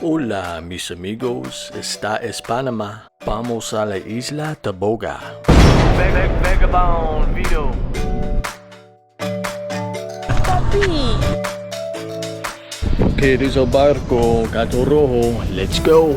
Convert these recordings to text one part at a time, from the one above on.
Hola mis amigos, esta es Panama. Vamos a la isla Taboga. VagaBondVito. Papi. Okay, this is el barco, gato rojo, let's go.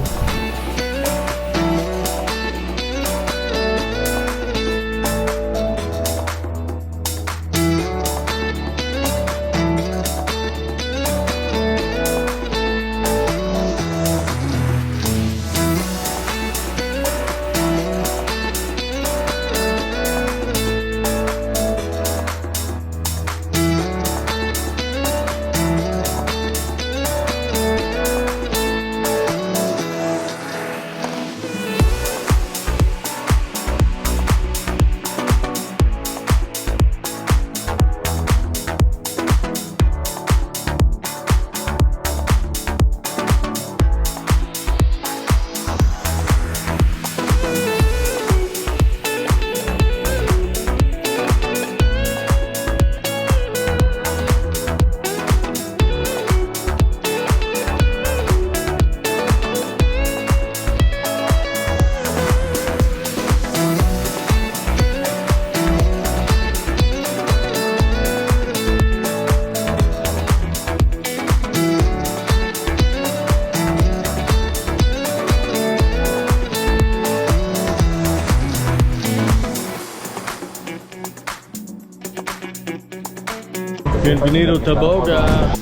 Bienvenido Taboga.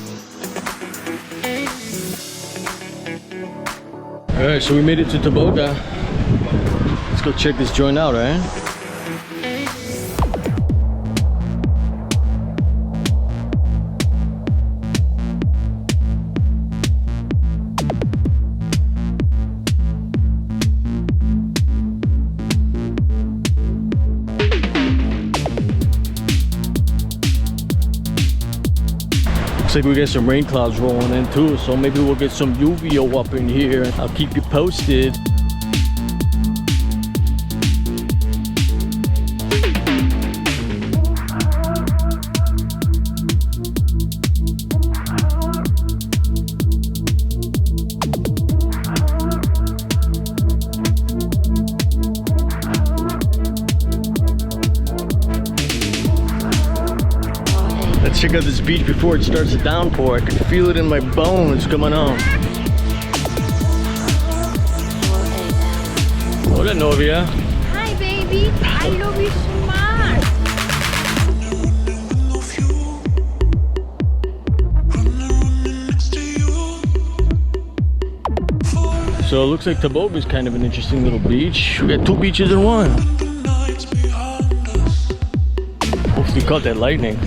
Alright, so we made it to Taboga. Let's go check this joint out, right? Looks like we get some rain clouds rolling in too, so maybe we'll get some Novia up in here. I'll keep you posted. Let's check out this beach before it starts to downpour. I can feel it in my bones coming on. Hola, Novia. Hi, baby. I love you so much. So it looks like Taboga is kind of an interesting little beach. We got two beaches in one. Hopefully caught that lightning.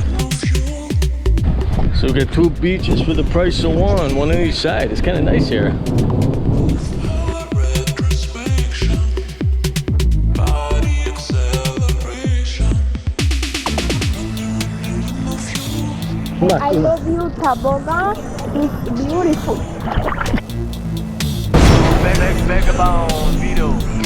So we got two beaches for the price of one on each side. It's kind of nice here. I love you, Taboga. It's beautiful. VagaBondVito.